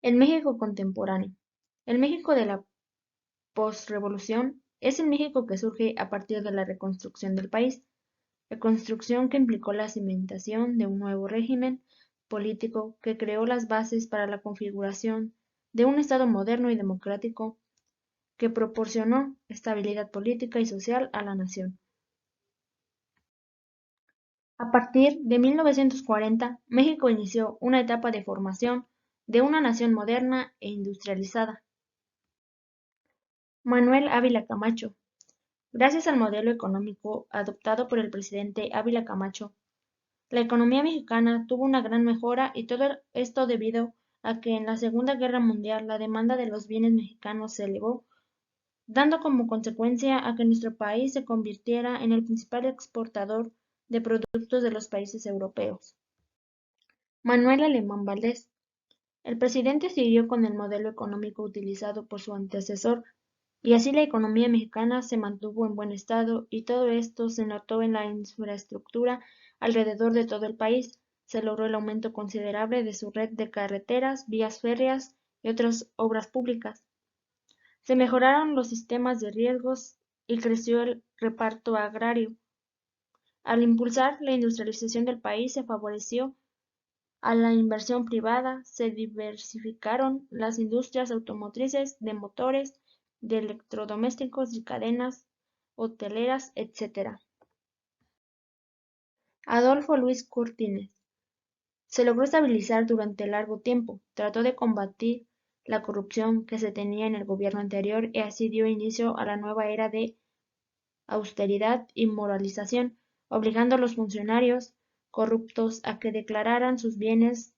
El México contemporáneo. El México de la posrevolución es el México que surge a partir de la reconstrucción del país, reconstrucción que implicó la cimentación de un nuevo régimen político que creó las bases para la configuración de un Estado moderno y democrático que proporcionó estabilidad política y social a la nación. A partir de 1940, México inició una etapa de formación de una nación moderna e industrializada. Manuel Ávila Camacho. Gracias al modelo económico adoptado por el presidente Ávila Camacho, la economía mexicana tuvo una gran mejora y todo esto debido a que en la Segunda Guerra Mundial la demanda de los bienes mexicanos se elevó, dando como consecuencia a que nuestro país se convirtiera en el principal exportador de productos de los países europeos. Manuel Alemán Valdés. El presidente siguió con el modelo económico utilizado por su antecesor y así la economía mexicana se mantuvo en buen estado y todo esto se notó en la infraestructura alrededor de todo el país. Se logró el aumento considerable de su red de carreteras, vías férreas y otras obras públicas. Se mejoraron los sistemas de riegos y creció el reparto agrario. Al impulsar la industrialización del país se favoreció a la inversión privada, se diversificaron las industrias automotrices, de motores, de electrodomésticos y cadenas hoteleras, etc. Adolfo Luis Cortines. Se logró estabilizar durante largo tiempo, trató de combatir la corrupción que se tenía en el gobierno anterior y así dio inicio a la nueva era de austeridad y moralización, obligando a los funcionarios corruptos a que declararan sus bienes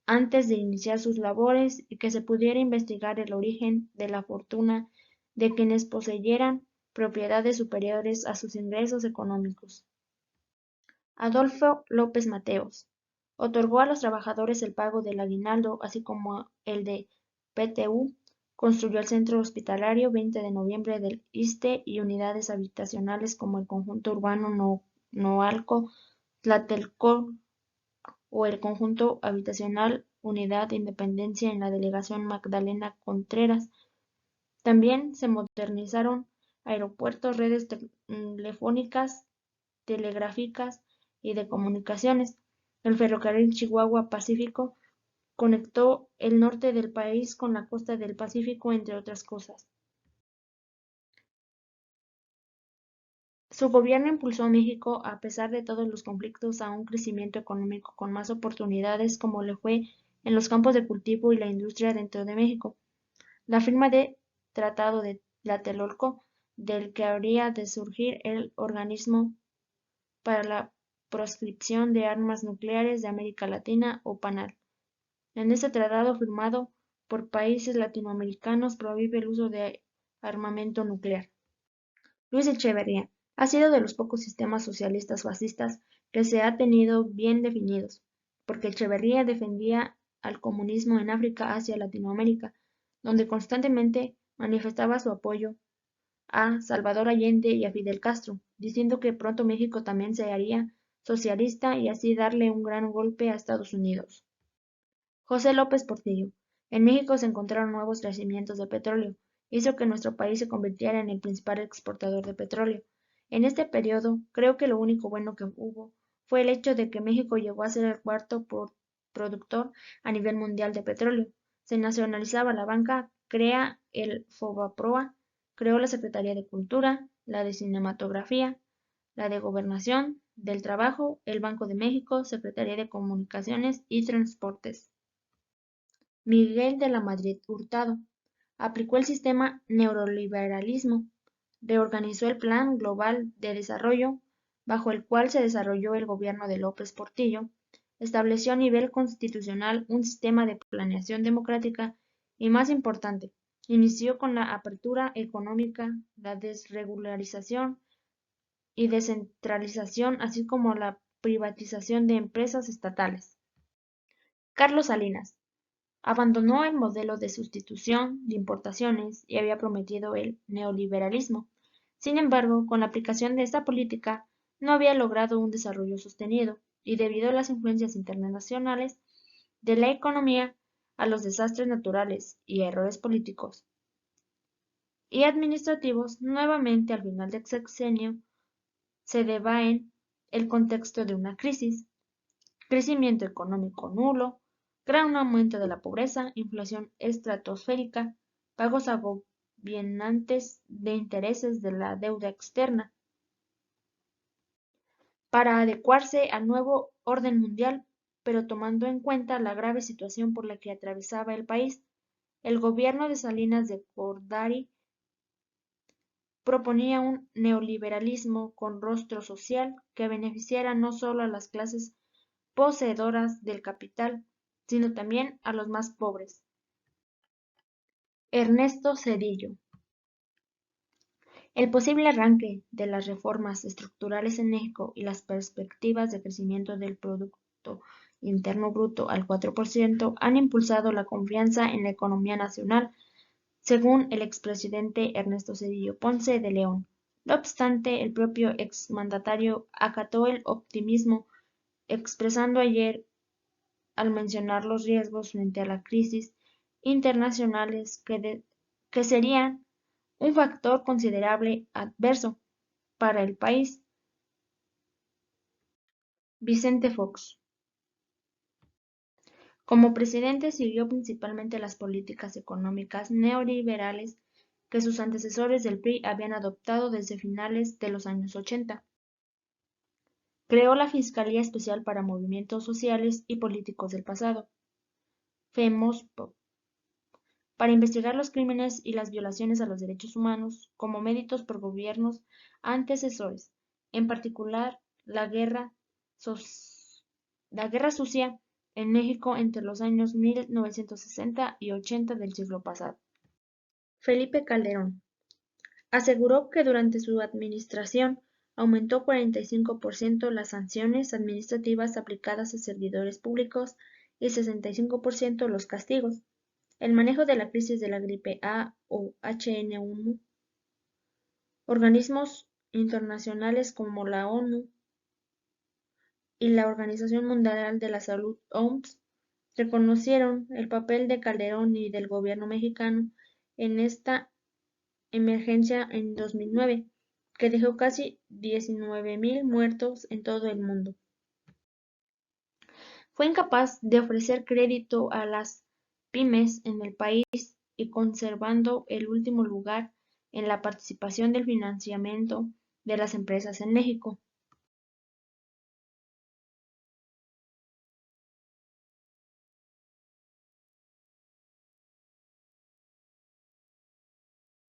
antes de iniciar sus labores y que se pudiera investigar el origen de la fortuna de quienes poseyeran propiedades superiores a sus ingresos económicos. Adolfo López Mateos. Otorgó a los trabajadores el pago del aguinaldo, así como el de PTU. Construyó el centro hospitalario 20 de noviembre del ISSSTE y unidades habitacionales como el conjunto urbano Noalco, Tlatelolco o el conjunto habitacional Unidad Independencia en la delegación Magdalena Contreras. También se modernizaron aeropuertos, redes telefónicas, telegráficas y de comunicaciones. El ferrocarril Chihuahua-Pacífico conectó el norte del país con la costa del Pacífico, entre otras cosas. Su gobierno impulsó a México, a pesar de todos los conflictos, a un crecimiento económico con más oportunidades, como le fue en los campos de cultivo y la industria dentro de México. La firma del Tratado de Tlatelolco, del que habría de surgir el Organismo para la Proscripción de Armas Nucleares de América Latina o PANAL. En este tratado, firmado por países latinoamericanos, prohíbe el uso de armamento nuclear. Luis Echeverría ha sido de los pocos sistemas socialistas fascistas que se ha tenido bien definidos, porque Echeverría defendía al comunismo en África, Asia y Latinoamérica, donde constantemente manifestaba su apoyo a Salvador Allende y a Fidel Castro, diciendo que pronto México también se haría socialista y así darle un gran golpe a Estados Unidos. José López Portillo. En México se encontraron nuevos yacimientos de petróleo, hizo que nuestro país se convirtiera en el principal exportador de petróleo. En este periodo, creo que lo único bueno que hubo fue el hecho de que México llegó a ser el cuarto productor a nivel mundial de petróleo. Se nacionalizaba la banca, crea el FOBAPROA, creó la Secretaría de Cultura, la de Cinematografía, la de Gobernación, del Trabajo, el Banco de México, Secretaría de Comunicaciones y Transportes. Miguel de la Madrid Hurtado. Aplicó el sistema neoliberalismo, reorganizó el Plan Global de Desarrollo, bajo el cual se desarrolló el gobierno de López Portillo, estableció a nivel constitucional un sistema de planeación democrática y, más importante, inició con la apertura económica, la desregularización y descentralización, así como la privatización de empresas estatales. Carlos Salinas. Abandonó el modelo de sustitución de importaciones y había prometido el neoliberalismo. Sin embargo, con la aplicación de esta política no había logrado un desarrollo sostenido y debido a las influencias internacionales de la economía a los desastres naturales y a errores políticos y administrativos, nuevamente al final del sexenio se deba en el contexto de una crisis, crecimiento económico nulo, gran aumento de la pobreza, inflación estratosférica, pagos agobiantes de intereses de la deuda externa, para adecuarse al nuevo orden mundial, pero tomando en cuenta la grave situación por la que atravesaba el país. El gobierno de Salinas de Gortari proponía un neoliberalismo con rostro social que beneficiara no solo a las clases poseedoras del capital, sino también a los más pobres. Ernesto Zedillo. El posible arranque de las reformas estructurales en México y las perspectivas de crecimiento del Producto Interno Bruto al 4% han impulsado la confianza en la economía nacional, según el expresidente Ernesto Zedillo Ponce de León. No obstante, el propio exmandatario acató el optimismo, expresando ayer al mencionar los riesgos frente a la crisis internacionales que serían un factor considerable adverso para el país. Vicente Fox. Como presidente siguió principalmente las políticas económicas neoliberales que sus antecesores del PRI habían adoptado desde finales de los años 80. Creó la Fiscalía Especial para Movimientos Sociales y Políticos del Pasado, FEMOSPO, para investigar los crímenes y las violaciones a los derechos humanos como méritos por gobiernos antecesores, en particular la guerra sucia en México entre los años 1960 y 80 del siglo pasado. Felipe Calderón aseguró que durante su administración aumentó 45% las sanciones administrativas aplicadas a servidores públicos y 65% los castigos. El manejo de la crisis de la gripe A o H1N1. Organismos internacionales como la ONU y la Organización Mundial de la Salud (OMS) reconocieron el papel de Calderón y del gobierno mexicano en esta emergencia en 2009, que dejó casi 19,000 muertos en todo el mundo. Fue incapaz de ofrecer crédito a las pymes en el país y conservando el último lugar en la participación del financiamiento de las empresas en México.